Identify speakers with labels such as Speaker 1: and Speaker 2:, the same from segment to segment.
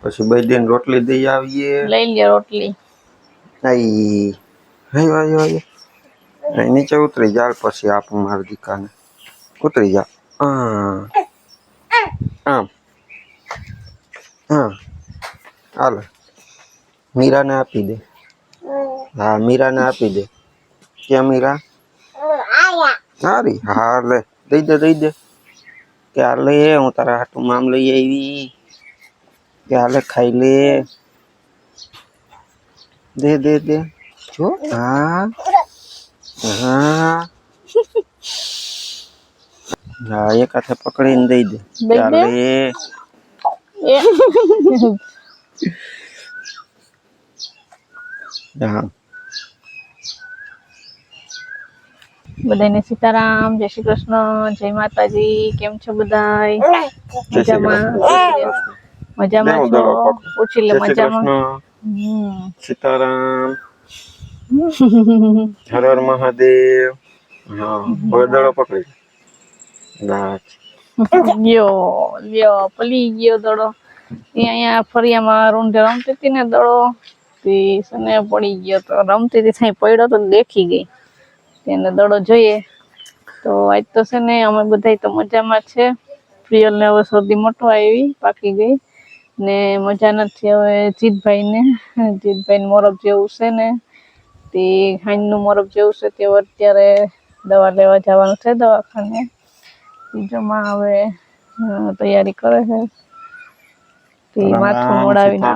Speaker 1: પછી બૈદીન રોટલી દઈ આવીએ.
Speaker 2: લઈ લે રોટલી.
Speaker 1: આઈ હઈ વાય નીચે ઉતરી જાલ પછી આપું મારી દીકાને. ઉતરી જા. આમ હા હાલ મીરાને આપી દે. હા મીરાને આપી દે. ક્યાં મીરા? સારી હા લે દઈ દે કે હાલે હું તારા હાટું મામ લઈ આવી કે હાલે ખાઈ લે. દે જો હા હા હા એક હાથે પકડીને દઈ દે કે હાલે. હા
Speaker 2: બધાને સીતારામ, જય શ્રી કૃષ્ણ, જય માતાજી. કેમ છો બધાય? મજામાં? મજામાં છો? પૂછી લે મજામાં.
Speaker 1: સીતારામ હર હર મહાદેવ. હા હવે દડો પકડી
Speaker 2: લ્યો પલી ગયો દડો. અહીંયા ફરિયામાં રૂંઢે રમતી હતી ને દડો તે સને પડી ગયો તો રમતી હતી ત્યાં પડ્યો તો દેખી ગઈ. તેને દડો જોઈએ તો આજ તો છે ને અમે બધા તો મજામાં છે. પ્રિયલ ને હવે શરદી મોટો આવી પાકી ગઈ ને મજા નથી. હવે જીતભાઈ મોરબ જેવું છે ને તે હાઈન નું મોરબ જેવું છે તે અત્યારે દવા લેવા જવાનું છે દવાખાને. બીજોમાં હવે તૈયારી કરે છે. માથું મોડાવીને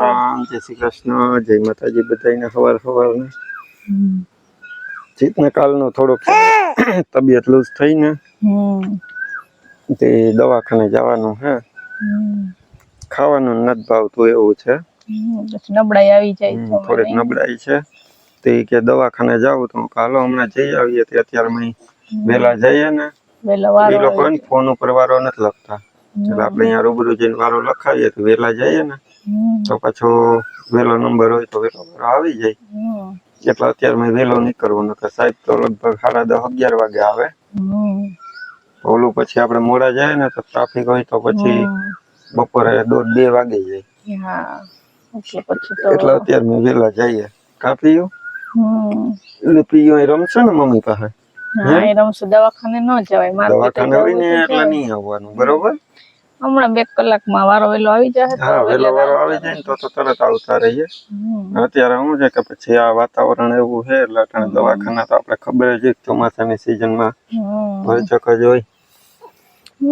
Speaker 1: જય શ્રી કૃષ્ણ, જય માતાજી બધાને સવાર ને. જીતને કાલનો થોડોક તબિયત લૂઝ થઈ ને તે દવાખાને જવાનું હે. ખાવાનું નથી ભાવતું એવું છે.
Speaker 2: નબળાઈ આવી જાય
Speaker 1: થોડીક નબળાઈ છે તે કે દવાખાને જાવ તો હાલો હમણાં જઈ આવીએ. અત્યારે વેલા જઈએ ને એ લોકો ફોન ઉપર વારો નથી લખતા એટલે આપડે અહીંયા રૂબરૂ જઈને વારો લખાવીએ તો વેલા જઈએ ને તો પાછો વેલો નંબર હોય તો વેલો આવી જાય. એટલે અત્યારે મેં વેલો નીકળવું નકર સાહેબ તો લગભગ 10:30-11 વાગે આવે. ઓલું પછી આપડે મોડા જાય ને તો ટ્રાફિક હોય તો પછી બપોરે 1:30-2 વાગી જાય. એટલે અત્યારે મેં વેલા જઈએ. કાપીયું એટલે પીયું રમશે ને મમ્મી પાસે.
Speaker 2: દવાખાને ન જવાય.
Speaker 1: દવાખાને હોય ને એટલે નહીં આવવાનું બરોબર.
Speaker 2: હમણાં 2 કલાકમાં વારો વેલો આવી જાય.
Speaker 1: હા વેલો વારો આવી જાય ને તો તરત આવતા રહીએ. અત્યારે શું છે કે પછી આ વાતાવરણ એવું છે એટલે દવાખાના તો આપણે ખબર જ ચોમાસાની સિઝનમાં ભરચક જ હોય.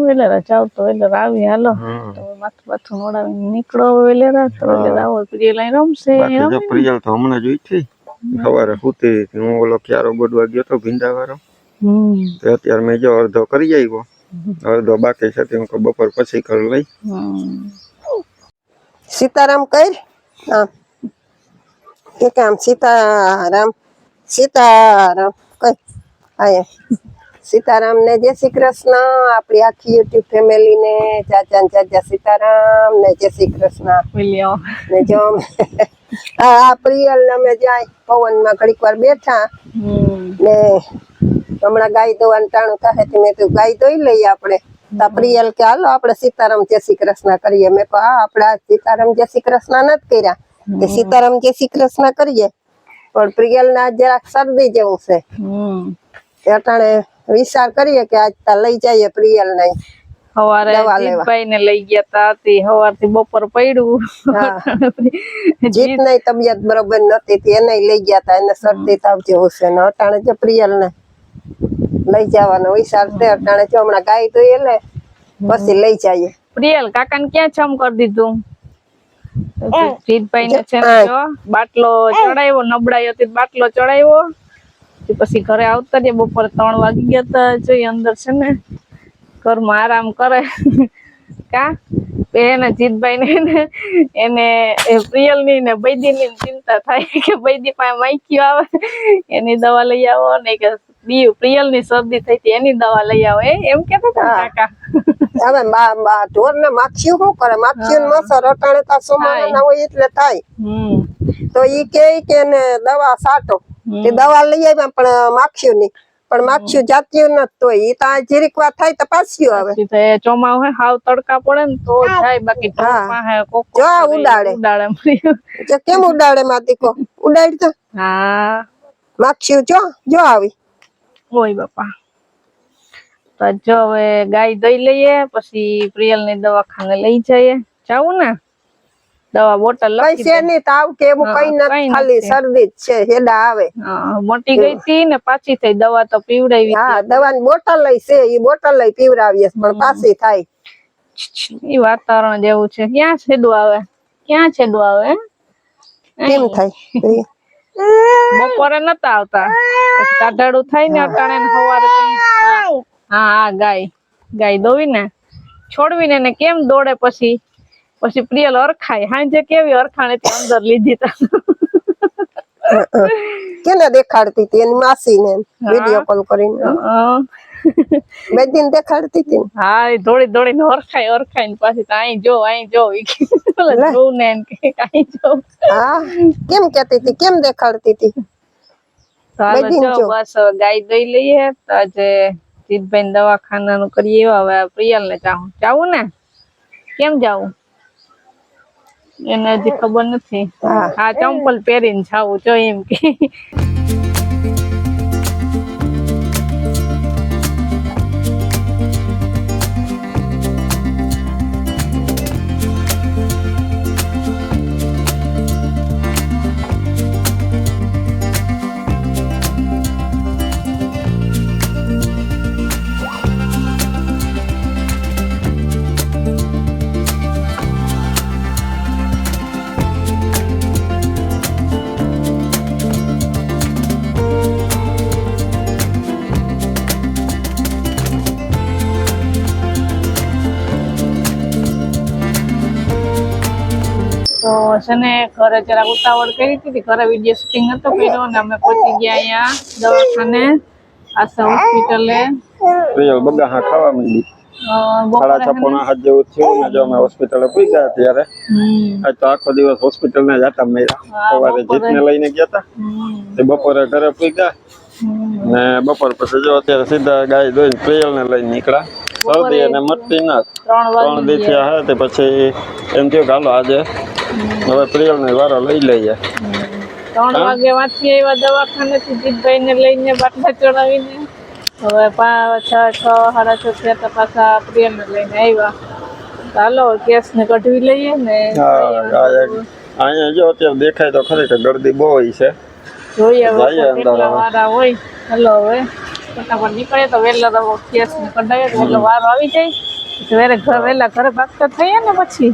Speaker 2: વેલેરા જાવ તો વેલેરા આવી હાલો. માથું મોડાવીને નીકળો વેલેરા તો વેલેરા આવો. પ્રિયલ રમશે.
Speaker 1: પ્રિયલ તો હમણાં જ ઉઠી સવારે સુતી હું ઓલો ક્યારો બોડવા ગયો તો ભીંડા વાળો. અત્યારે મેં જો અડધો કરી આવ્યો, અડધો બાકી છે બપોર પછી કરી લઈ.
Speaker 3: સીતારામ કર કે કામ સીતારામ સીતારામ કઈ સીતારામ ને જય શ્રી કૃષ્ણ. આપણી આખી યુટ્યુબ ફેમિલી ને ચાચા સીતારામ ને જય શ્રી કૃષ્ણ. ને જો આ પ્રિયલ ને અમે જાય પવન માં ઘડીક વાર બેઠા ને હમણાં ગાય દોવાનું ટાણું થાય તો મેં કીધું ગાય દોઈ લઈએ આપણે. પ્રિયલ કે હાલો આપણે સીતારામ જય શ્રી કૃષ્ણ કરીએ. મેં કહું હા આપણે સીતારામ જય શ્રી કૃષ્ણ નથી કર્યા કે સીતારામ જય શ્રી કૃષ્ણ કરીએ પણ પ્રિયલ ને જરાક શરદી જેવું છે અટાણે વિચાર કરીએ કે આજ તા લઈ જઈએ પ્રિયલ ને.
Speaker 2: સવારે જીતભાઈ ને લઈ ગયા તા તે સવારથી બપોર પડ્યું.
Speaker 3: જીત ની તબિયત બરોબર નતી એને લઈ ગયા તા. એને શરદી તાવ જેવું છે ને અટાણે જો પ્રિયલ ને લઈ જવાનો વિચાર છે. અટાણે જો હમણાં ગાય તો એટલે પછી લઈ જઈએ.
Speaker 2: પ્રિયલ કાકા ને ક્યાં છમ કરી દીધું? જીતભાઈ ને છે જો બાટલો ચડાવ્યો, નબળાઈ હતી બાટલો ચડાવ્યો પછી ઘરે આવતા રહ્યા. બપોરે 3 વાગી ગયા તા. જોઈ અંદર છે ને ઘરમાં આરામ કરે કા એને જીતભાઈ ને એને પ્રિયલ ની ને બૈદી ની ચિંતા થાય કે બૈદી પાસે માઈક્યું આવે એની દવા લઈ આવો ને કે પ્રિયલ ની શરદી થઈ હતી એની દવા લઈ આવો. એમ કેતા હતા કાકા.
Speaker 3: હવે ઢોર ને માખીયું શું કરે? માખીયું ને મસર અટાણે તા સોમાના ના હોય એટલે થાય તો ઈ કે એને દવા સાટો તે દવા લઈ આવ્યા પણ માખીયું ની પણ માક્ષું જાત્યું નથી તો ઈ તો આ જીરીક વાર થાય તો પાછું આવે
Speaker 2: પછી તો એ ચોમાસું હોય હાવ તડકા પડે ને તો જાય બાકી ઢોર પાસે કોક
Speaker 3: જો આ ઉડાડે જો કેમ ઉડાડે માતીકો ઉડાડ તો
Speaker 2: હા
Speaker 3: માક્ષું જો આવી
Speaker 2: ઓય બાપા તો જો હવે ગાય દઈ લઈએ પછી પ્રિયલ ની દવાખાને લઈ જઈએ જાવું ને દવા બોટલ
Speaker 3: કઈ
Speaker 2: લખી
Speaker 3: છે નહીં તાવ કે એવું કઈ નથી ખાલી શરદી જ છે હેડા આવે
Speaker 2: મોટી ગઈ હતી ને પાછી થઈ દવા તો પીવડાવી
Speaker 3: હા દવાની બોટલ લઈ છે ઈ બોટલ લઈ પીવડાવીએ પણ પાછી થાય
Speaker 2: ઈ વાતાવરણ જેવું છે ક્યાં છેડું આવે
Speaker 3: કેમ થાય
Speaker 2: બપોરે નતા આવતા કાઢાડું થાય ને અટાણે ને સવારે હા ગાય દોવી ને છોડવીને ને કેમ દોડે પછી પ્રિયલ અરખાય હાંજે કેવી અરખાણે થી અંદર લીધી તા
Speaker 3: કેને દેખાડતી હતી એની માસી ને વિડિયો કોલ કરીને બેદિન દેખાડતી હતી
Speaker 2: હા એ દોડીને અરખાય ને પાછી તો અહીં જો જોઉં ને અહીં જો
Speaker 3: હા કેમ કેતી હતી કેમ દેખાડતી હતી
Speaker 2: બસ ગાય દઈ લઈએ તો આજે જીતભાઈ દવાખાનાનું કરીએ હવે પ્રિયલ ને જાવું ને કેમ જાવું એને હજી ખબર નથી હા ચંપલ પહેરીને જાવું જો એમ કે તો છે ને ઘરે જરાક ઉતાવળ કરી હતી ઘરે વિડીયો શૂટિંગ નતો કર્યો ને અમે પહોંચી ગયા અહીંયા દવાખાને આશા હોસ્પિટલે
Speaker 1: પ્રિયલ બગાહા ખાવા માંડી 6:30 જેવું થયું ને જો અમે હોસ્પિટલે પૂઈ ગયા ત્યારે આજ તો આખો દિવસ હોસ્પિટલ ને જતા મળ્યા સવારે જીતને લઈને ગયા હતા તે બપોરે ઘરે પૂઈ ગયા ને બપોર પછી જો અત્યારે સીધા ગાય દોઈને પ્રિયલ ને લઈને નીકળ્યા શરદી અને મટતી ના 3 દી થયા હે તે પછી એમ થયું હાલો આજે હવે પ્રિયલ ને વારો લઈ લઈએ
Speaker 2: 3 વાગે વાંચી આવ્યા દવાખાને થી જીતભાઈ ને લઈને બાટલા ચડાવીને હવે 5:30 થયા પાછા પ્રિયલ ને લઈને આવ્યા ચાલો કેસ ને કઢવી લઈએ ને
Speaker 1: અહીંયા જો અત્યારે દેખાય તો ખરેખર ગરદી બહુ હોય છે
Speaker 2: જોઈએ કેટલા વારા હોય ચાલો હવે ફટાફટ નીકળે તો વહેલા તો કેસ ને કઢાવીએ એટલે વારો આવી જાય વહેલા ઘરે ભાગતા થઈએ ને પછી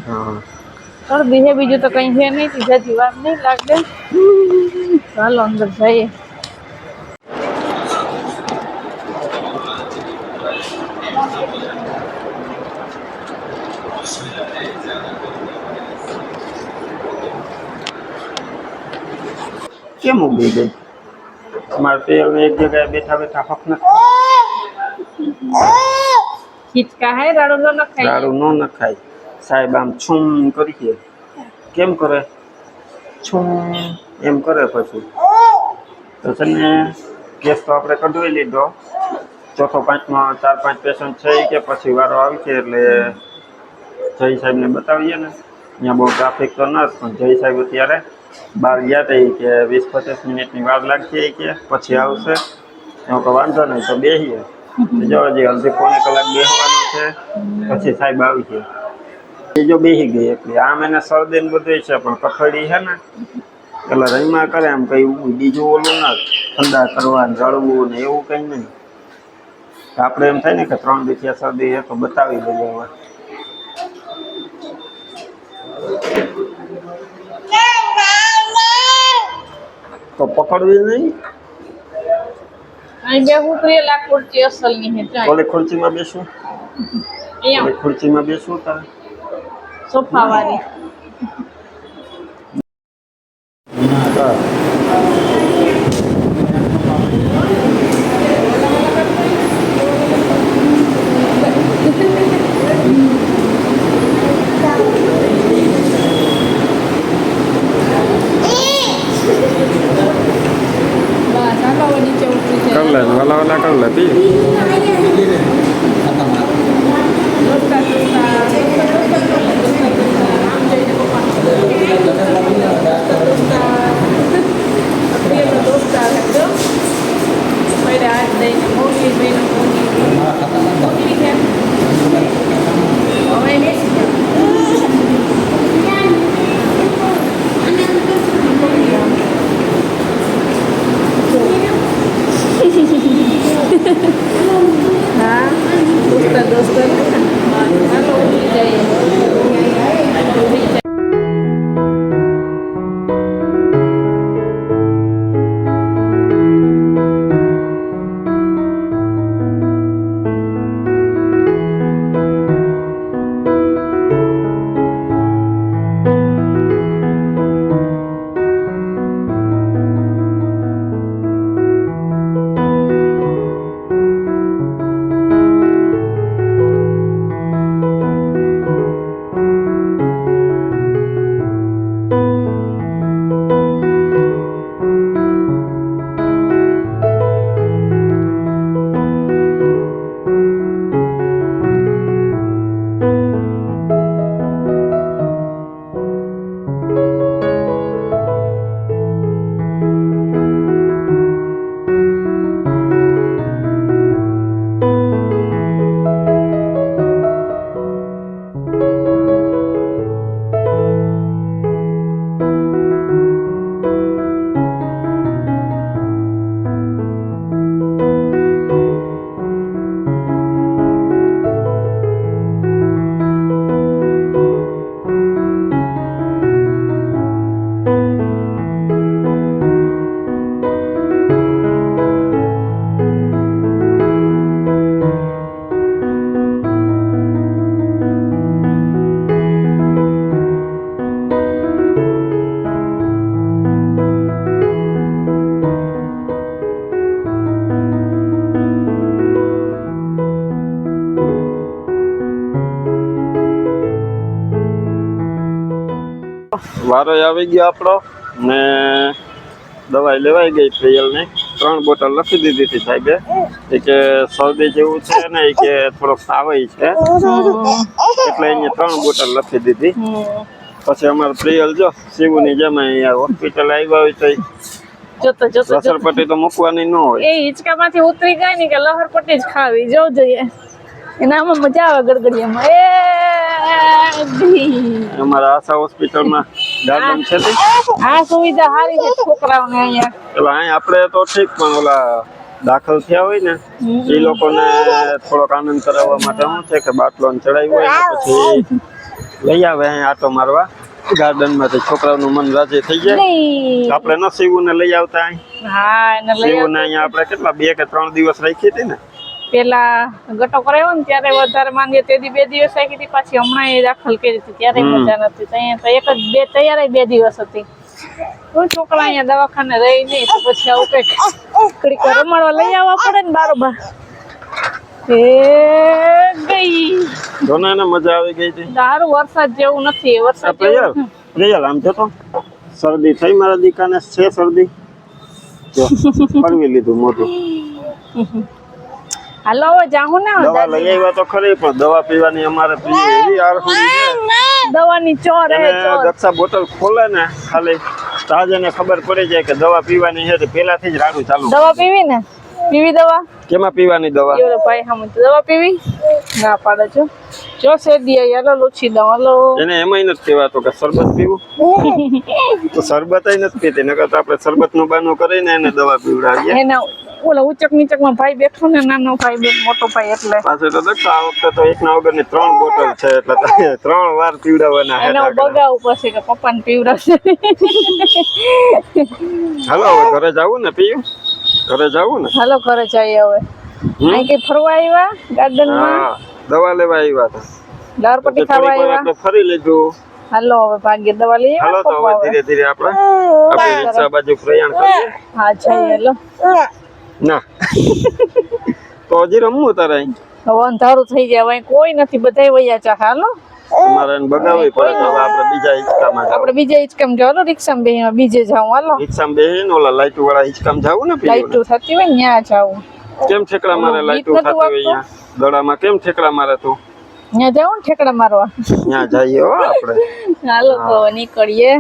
Speaker 2: શરદી છે બીજું તો કઈ છે નહીં જાજી વાર નહીં લાગે ચાલો અંદર જઈએ
Speaker 1: કેમ ઉભી ગઈ અમારે પ્રિયલ ને એક જગ્યાએ બેઠા હક નથી
Speaker 2: ખીચકા હે રાડું ન
Speaker 1: નખાય સાહેબ આમ છૂમ કરીએ કેમ કરે છૂમ એમ કરે પછી તો છે ને કેસ તો આપણે કઢવી લીધો ચોથો 5માં 4-5 પેશન્ટ છે કે પછી વારો આવી છે એટલે જય સાહેબને બતાવીએ ને અહીંયા બહુ ટ્રાફિક તો ન પણ જય સાહેબ અત્યારે બહાર ગયા હતા કે 20-25 મિનિટની વાર લાગશે કે પછી આવશે એનો કોઈ વાંધો નહીં તો બેસીએ જો હજી અડધી પોણી કલાક બેસવાનું છે પછી સાહેબ આવી છે એ જો બેસી ગઈ એટલે આમ એને શરદી ને બધું છે પણ કફડી છે ને એટલે રહીમાં કરે આમ કઈ બીજું ઓલું ના ઠંડા કરવા રળવું ને એવું કઈ નહીં આપણે એમ થાય ને કે 3 દિવસ શરદી છે તો બતાવી દઈએ હવે તો પકડવી નહીં
Speaker 2: અહીં બેહું પ્રિયલ આ ખુરચી અસલ ની છે
Speaker 1: ઓલી ખુરચીમાં બેસું ઓલી ખુરચીમાં બેસું તારે
Speaker 2: સોફા વાળી
Speaker 1: વાલા ઠંડા કર લે પી વારો આવી ગયો આપણો ને દવાઈ લેવાઈ ગઈ ટ્રેયલ ને 3 બોટલ લખી દીધી હતી સાહેબે એ કે શરદી જેવું છે ને એ કે થોડોક તાવય છે એટલે એને 3 બોટલ લખી દીધી પછી અમારે ટ્રેયલ જો શિવની જેમ અહીંયા હોસ્પિટલ આવ્યા હોય તો
Speaker 2: જોતો જોતો
Speaker 1: લસરપટ્ટી તો મૂકવાની ન હોય
Speaker 2: એ હિંચકામાંથી ઉતરી જાય ને કે લહરપટ્ટી જ ખાવી જોવું જોઈએ એનામાં મજા આવે ગડગડિયામાં
Speaker 1: અમારા આશા હોસ્પિટલમાં ગાર્ડન છે ને
Speaker 2: આ સુવિધા સારી છે છોકરાઓને અહીંયા
Speaker 1: એટલે અહીંયા આપણે તો ઠીક પણ ઓલા દાખલ થયા હોય ને એ લોકોને થોડોક આનંદ કરાવવા માટે શું છે કે બાટલો ચડાવ્યું હોય ને પછી લઈ આવે અહીંયા આટો મારવા ગાર્ડન માંથી છોકરાઓનું મન રાજી થઈ જાય આપણે ન શિવને લઈ આવતા
Speaker 2: હા એને લઈ
Speaker 1: શિવને અહીંયા આપણે કેટલા 2 કે 3 દિવસ રાખી હતી ને
Speaker 2: પેલા ગટો કરાવ્યો ને ત્યારે વધારે માંગે તેથી 2 દિવસ રાખી હતી પાછી હમણાં એ દાખલ કરી હતી ત્યારે મજા નથી તો અહીંયા તો એક જ 2 તૈયાર 2 દિવસ હતી કોઈ છોકરા અહીંયા દવાખાને રહી નહીં તો પછી આવું કઈક કડીક રમાડવા લઈ આવવા પડે ને બારોબાર એ ગઈ
Speaker 1: દોનાને મજા આવી ગઈ હતી
Speaker 2: દારૂ વરસાદ જેવું નથી વરસાદ જેવું
Speaker 1: રેયલ આમ જો તો શરદી થઈ મારા દીકાને છે શરદી જો પરવી લીધું મોઢું
Speaker 2: હાલો હવે જાહું ને
Speaker 1: દવા લઈ આવ્યા તો ખરી પણ દવા પીવાની અમારે પ્રિય એવી આરહુડી છે
Speaker 2: દવાની ચોર હે ચોર
Speaker 1: દક્ષા બોટલ ખોલે ને ખાલી તાજને ખબર પડી જાય કે દવા પીવાની છે તો પહેલાથી જ રાડું ચાલુ
Speaker 2: દવા પીવી ને પીવી દવા
Speaker 1: કેમાં પીવાની દવા
Speaker 2: એવો ભાઈ હમ દવા પીવી ના પાડે છો જો શેરડી યાર લોચી દવા હાલો
Speaker 1: એને એમાંય નથી કહેવાતો કે શરબત પીવું તો શરબત નથી પીતી નકર તો આપણે શરબતનું બાનું કરીને એને દવા પીવડાવીએ
Speaker 2: એના ઓલા ઉચક નીચકમાં ભાઈ બેઠો ને નાનો ભાઈ બે મોટો ભાઈ એટલે
Speaker 1: પાછો તો દક્ષ આ વખતે તો એકના વગરની 3 બોટલ છે એટલે 3 વાર પીવડાવવાના
Speaker 2: એને બગાવું પછી કે પપ્પાને પીવડાવશે
Speaker 1: હાલો હવે ઘરે જાવું ને પીયું ઘરે જાવું ને
Speaker 2: હાલો ઘરે જઈએ હવે અહીં કઈ ફરવા આવ્યા ગાર્ડનમાં
Speaker 1: હા દવા લેવા આવ્યા હતા
Speaker 2: લારપટ્ટી ખાવા આવ્યા
Speaker 1: આપણે ફરી લીધું
Speaker 2: હાલો હવે ભાગ્ય દવા લઈએ
Speaker 1: હાલો તો હવે ધીરે ધીરે આપણે આપણી રિક્ષા બાજુ પ્રયાણ કરીએ
Speaker 2: હા જઈએ હાલો
Speaker 1: ના તો હજી રમવું તારે અહીં
Speaker 2: હવે અંધારું થઈ જાય હવે કોઈ નથી બધાય વયા ચા હાલો
Speaker 1: તમારે એને બગાવવી પડે તો હવે આપણે બીજા હિંચકામાં જાવ
Speaker 2: આપણે બીજા હિંચકામાં જાવ હાલો રિક્ષામાં બેહીને બીજે જાવ હાલો
Speaker 1: રિક્ષામાં બેહીને ઓલા લાઈટ વાળા હિંચકામાં જાવું ને પીવું
Speaker 2: લાઈટો થતી હોય ને ત્યાં જાવ
Speaker 1: કેમ ઠેકડા મારે લાઈટું થતી હોય અહીંયા દડામાં કેમ ઠેકડા મારે તું
Speaker 2: ત્યાં જાવ ને ઠેકડા મારવા
Speaker 1: ત્યાં જઈએ હો આપણે
Speaker 2: હાલો તો નીકળીએ